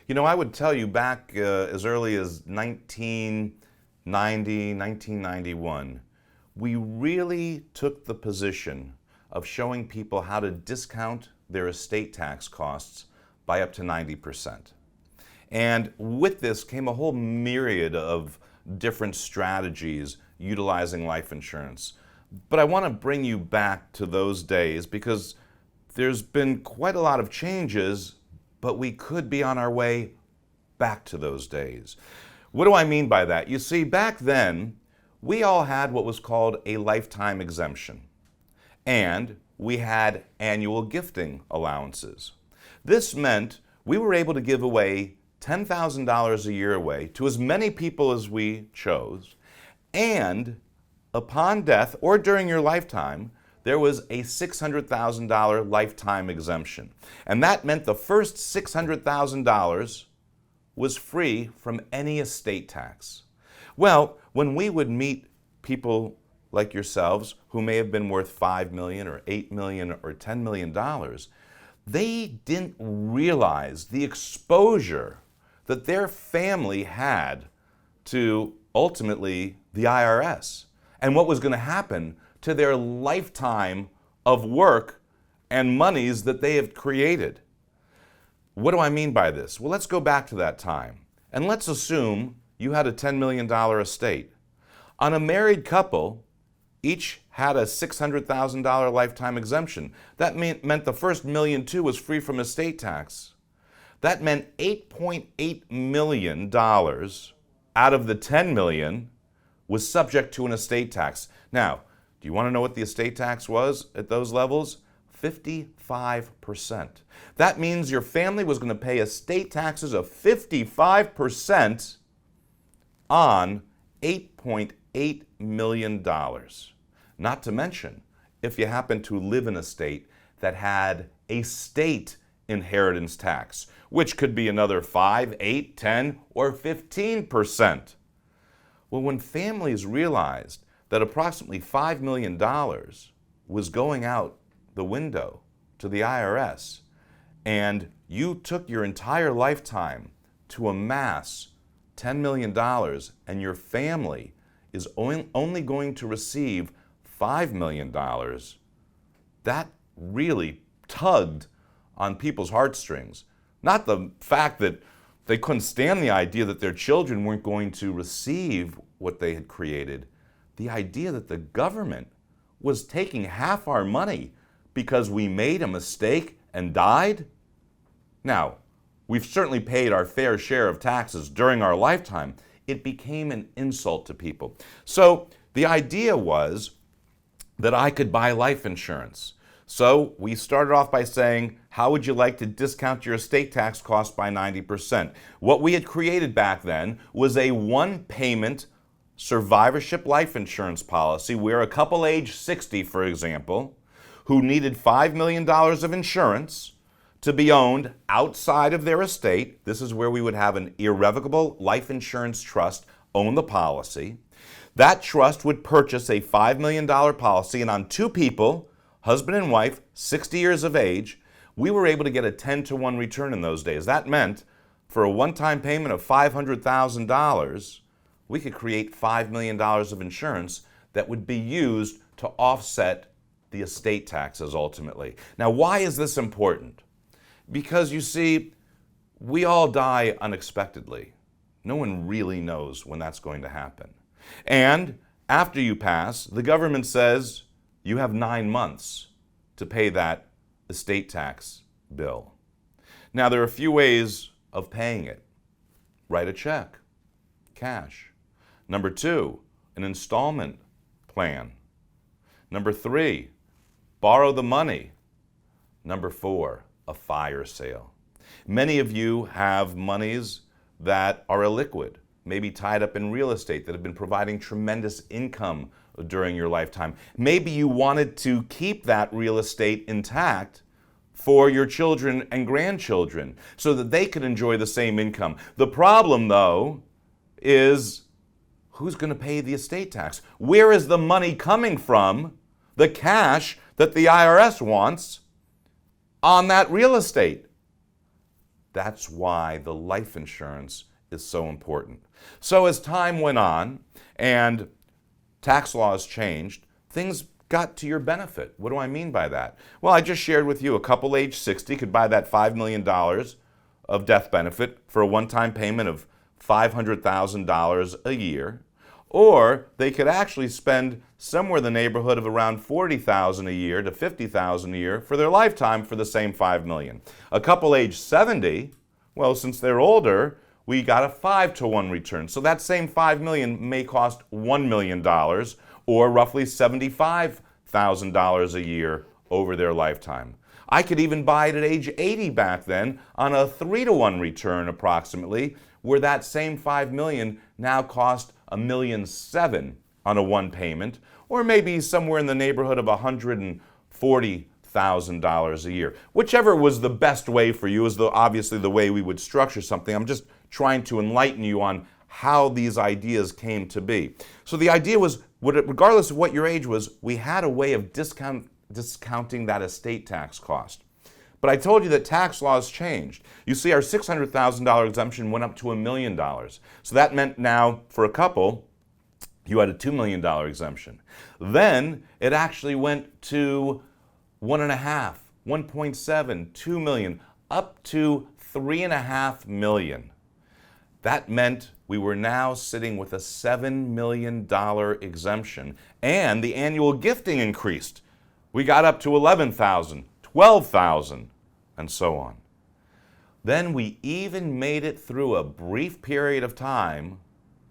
You know, I would tell you back as early as 1990, 1991, we really took the position of showing people how to discount their estate tax costs by up to 90%. And with this came a whole myriad of different strategies utilizing life insurance. But I want to bring you back to those days because there's been quite a lot of changes, but we could be on our way back to those days. What do I mean by that? You see, back then, we all had what was called a lifetime exemption, and we had annual gifting allowances. This meant we were able to give away $10,000 a year away to as many people as we chose, and upon death or during your lifetime, there was a $600,000 lifetime exemption. And that meant the first $600,000 was free from any estate tax. Well, when we would meet people like yourselves who may have been worth $5 million or $8 million or $10 million, they didn't realize the exposure that their family had to ultimately the IRS and what was going to happen to their lifetime of work and monies that they have created. What do I mean by this? Well, let's go back to that time. And let's assume you had a $10 million estate. On a married couple, each had a $600,000 lifetime exemption. That meant the first $1.2 million was free from estate tax. That meant $8.8 million out of the $10 million was subject to an estate tax. Now, do you want to know what the estate tax was at those levels? 55%. That means your family was going to pay estate taxes of 55% on $8.8 million. Not to mention, if you happen to live in a state that had a state inheritance tax, which could be another 5, 8, 10, or 15%. Well, when families realized that approximately $5 million was going out the window to the IRS, and you took your entire lifetime to amass $10 million, and your family is only going to receive $5 million, that really tugged on people's heartstrings. Not the fact that they couldn't stand the idea that their children weren't going to receive what they had created. The idea that the government was taking half our money because we made a mistake and died? Now, we've certainly paid our fair share of taxes during our lifetime. It became an insult to people. So the idea was that I could buy life insurance. So we started off by saying, how would you like to discount your estate tax cost by 90%? What we had created back then was a one-payment survivorship life insurance policy where a couple age 60, for example, who needed $5 million of insurance to be owned outside of their estate. This is where we would have an irrevocable life insurance trust own the policy. That trust would purchase a $5 million policy, and on two people, husband and wife, 60 years of age, we were able to get a 10-to-1 return in those days. That meant for a one-time payment of $500,000, we could create $5 million of insurance that would be used to offset the estate taxes ultimately. Now, why is this important? Because you see, we all die unexpectedly. No one really knows when that's going to happen. And after you pass, the government says you have 9 months to pay that estate tax bill. Now, there are a few ways of paying it. Write a check, cash. Number 2, an installment plan. Number 3, borrow the money. Number 4, a fire sale. Many of you have monies that are illiquid, maybe tied up in real estate that have been providing tremendous income during your lifetime. Maybe you wanted to keep that real estate intact for your children and grandchildren so that they could enjoy the same income. The problem, though, is who's going to pay the estate tax? Where is the money coming from, the cash that the IRS wants on that real estate? That's why the life insurance is so important. So as time went on and tax laws changed, things got to your benefit. What do I mean by that? Well, I just shared with you a couple age 60 could buy that $5 million of death benefit for a one-time payment of $500,000 a year, or they could actually spend somewhere in the neighborhood of around $40,000 a year to $50,000 a year for their lifetime for the same $5 million. A couple age 70, well, since they're older, we got a 5-to-1 return. So that same $5 million may cost $1 million, or roughly $75,000 a year over their lifetime. I could even buy it at age 80 back then on a 3-to-1 return approximately, where that same $5 million now cost $1.7 million on a one payment, or maybe somewhere in the neighborhood of $140,000 a year. Whichever was the best way for you is obviously the way we would structure something. I'm just trying to enlighten you on how these ideas came to be. So the idea was, regardless of what your age was, we had a way of discounting that estate tax cost. But I told you that tax laws changed. You see, our $600,000 exemption went up to $1 million. So that meant now, for a couple, you had a $2 million exemption. Then it actually went to 1.5, 1.7, 2 million, up to $3.5 million. That meant we were now sitting with a $7 million exemption, and the annual gifting increased. We got up to $11,000, $12,000, and so on. Then we even made it through a brief period of time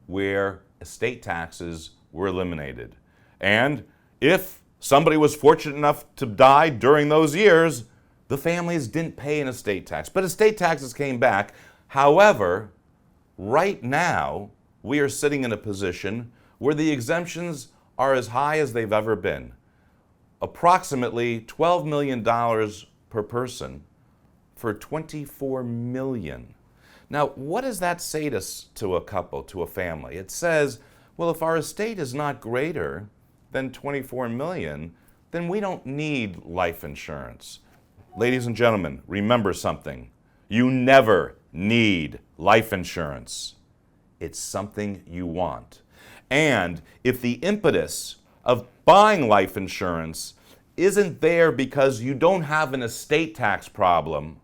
where estate taxes were eliminated. And if somebody was fortunate enough to die during those years, the families didn't pay an estate tax. But estate taxes came back. However, right now, we are sitting in a position where the exemptions are as high as they've ever been. Approximately $12 million per person for $24 million. Now, what does that say to a couple, to a family? It says, well, if our estate is not greater than $24 million, then we don't need life insurance. Ladies and gentlemen, remember something. You never need life insurance. It's something you want. And if the impetus of buying life insurance isn't there because you don't have an estate tax problem,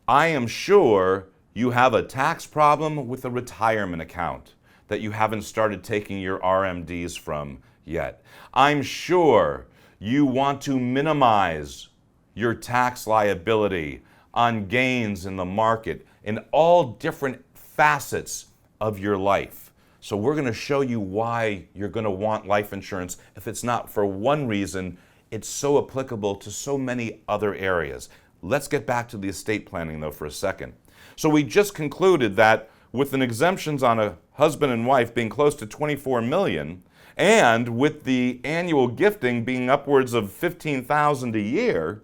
I am sure you have a tax problem with a retirement account that you haven't started taking your RMDs from yet. I'm sure you want to minimize your tax liability on gains in the market in all different facets of your life. So we're going to show you why you're going to want life insurance. If it's not for one reason, it's so applicable to so many other areas. Let's get back to the estate planning though for a second. So we just concluded that with an exemptions on a husband and wife being close to $24 million, and with the annual gifting being upwards of $15,000 a year,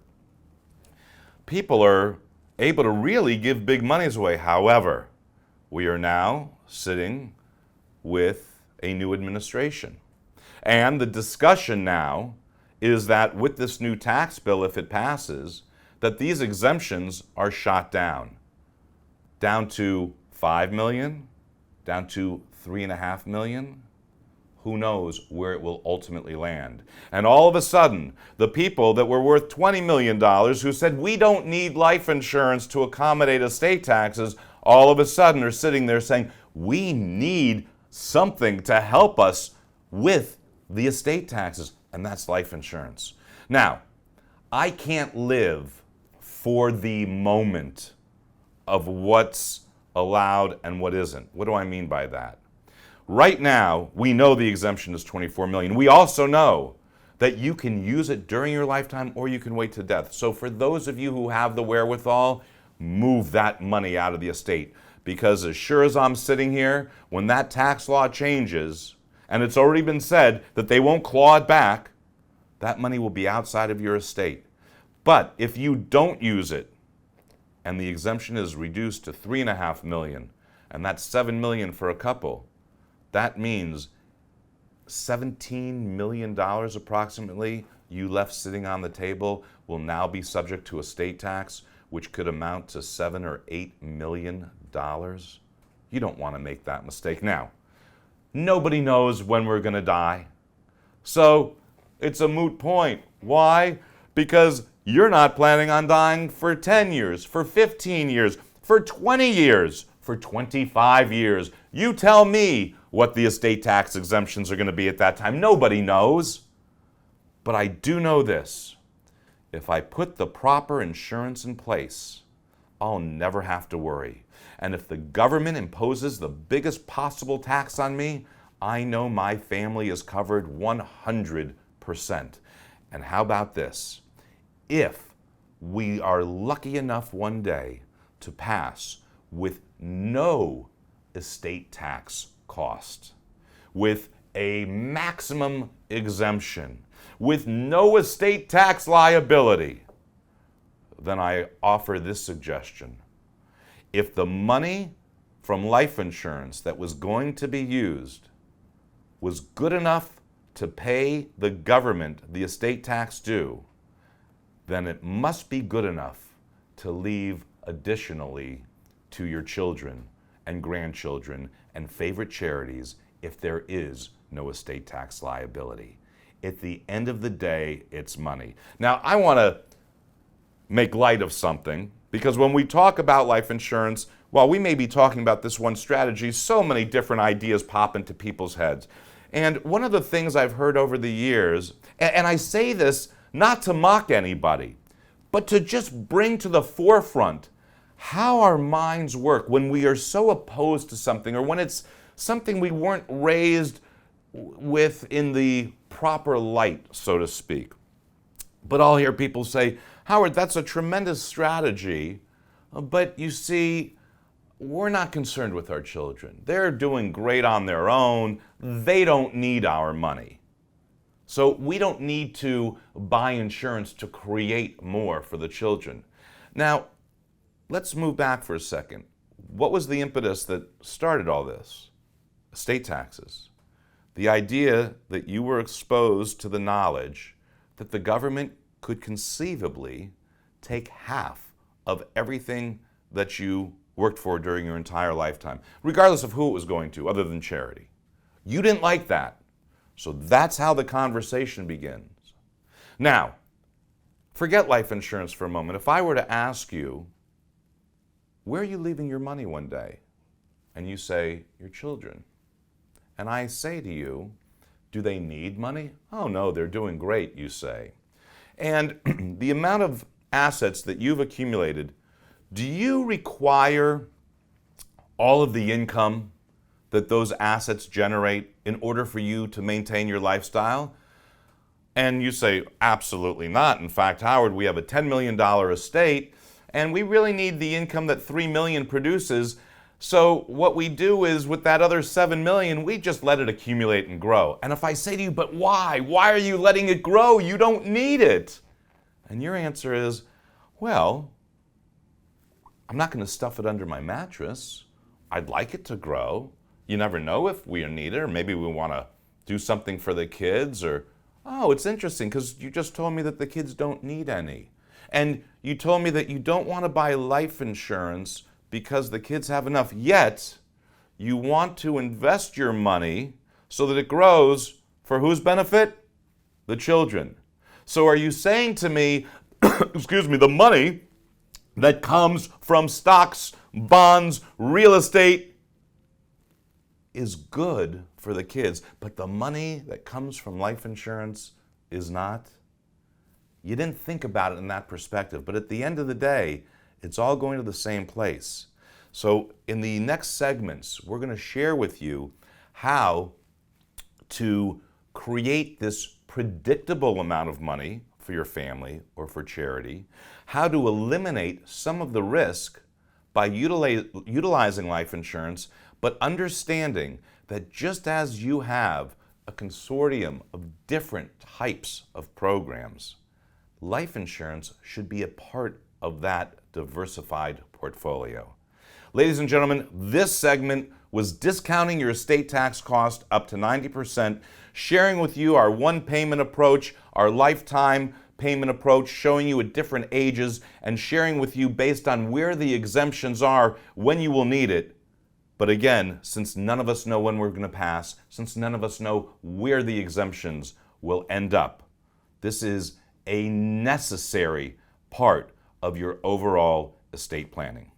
people are able to really give big monies away. However, we are now sitting with a new administration. And the discussion now is that with this new tax bill, if it passes, that these exemptions are shot down to 5 million, down to 3.5 million. Who knows where it will ultimately land. And all of a sudden, the people that were worth $20 million who said we don't need life insurance to accommodate estate taxes, all of a sudden are sitting there saying we need something to help us with the estate taxes, and that's life insurance. Now, I can't live for the moment of what's allowed and what isn't. What do I mean by that? Right now, we know the exemption is $24 million. We also know that you can use it during your lifetime or you can wait to death. So for those of you who have the wherewithal, move that money out of the estate. Because as sure as I'm sitting here, when that tax law changes, and it's already been said that they won't claw it back, that money will be outside of your estate. But if you don't use it, and the exemption is reduced to $3.5 million, and that's $7 million for a couple, that means $17 million approximately you left sitting on the table will now be subject to estate tax, which could amount to $7 or $8 million. You don't want to make that mistake. Now, nobody knows when we're going to die. So it's a moot point. Why? Because you're not planning on dying for 10 years, for 15 years, for 20 years, for 25 years. You tell me what the estate tax exemptions are going to be at that time. Nobody knows. But I do know this. If I put the proper insurance in place, I'll never have to worry. And if the government imposes the biggest possible tax on me, I know my family is covered 100%. And how about this? If we are lucky enough one day to pass with no estate tax cost, with a maximum exemption, with no estate tax liability, then I offer this suggestion. If the money from life insurance that was going to be used was good enough to pay the government the estate tax due, then it must be good enough to leave additionally to your children and grandchildren and favorite charities if there is no estate tax liability. At the end of the day, it's money. Now, I want to make light of something, because when we talk about life insurance, while we may be talking about this one strategy, so many different ideas pop into people's heads. And one of the things I've heard over the years, and I say this not to mock anybody, but to just bring to the forefront how our minds work when we are so opposed to something, or when it's something we weren't raised with in the proper light, so to speak. But I'll hear people say, Howard, that's a tremendous strategy, but you see, we're not concerned with our children. They're doing great on their own. They don't need our money. So we don't need to buy insurance to create more for the children. Now, let's move back for a second. What was the impetus that started all this? Estate taxes. The idea that you were exposed to the knowledge that the government could conceivably take half of everything that you worked for during your entire lifetime, regardless of who it was going to, other than charity. You didn't like that. So that's how the conversation begins. Now, forget life insurance for a moment. If I were to ask you, where are you leaving your money one day? And you say, your children. And I say to you, do they need money? Oh no, they're doing great, you say. And the amount of assets that you've accumulated, do you require all of the income that those assets generate in order for you to maintain your lifestyle? And you say, absolutely not. In fact, Howard, we have a $10 million estate, and we really need the income that $3 million produces. So what we do is, with that other $7 million, we just let it accumulate and grow. And if I say to you, but why? Why are you letting it grow? You don't need it. And your answer is, well, I'm not going to stuff it under my mattress. I'd like it to grow. You never know if we need it, or maybe we want to do something for the kids, or, oh, it's interesting because you just told me that the kids don't need any. And you told me that you don't want to buy life insurance because the kids have enough, yet you want to invest your money so that it grows for whose benefit? The children. So are you saying to me, excuse me, the money that comes from stocks, bonds, real estate is good for the kids, but the money that comes from life insurance is not? You didn't think about it in that perspective, but at the end of the day, it's all going to the same place. So in the next segments, we're going to share with you how to create this predictable amount of money for your family or for charity, how to eliminate some of the risk by utilizing life insurance, but understanding that just as you have a consortium of different types of programs, life insurance should be a part of that diversified portfolio. Ladies and gentlemen, this segment was discounting your estate tax cost up to 90%, sharing with you our one payment approach, our lifetime payment approach, showing you at different ages and sharing with you based on where the exemptions are when you will need it. But again, since none of us know when we're going to pass, since none of us know where the exemptions will end up, this is a necessary part of your overall estate planning.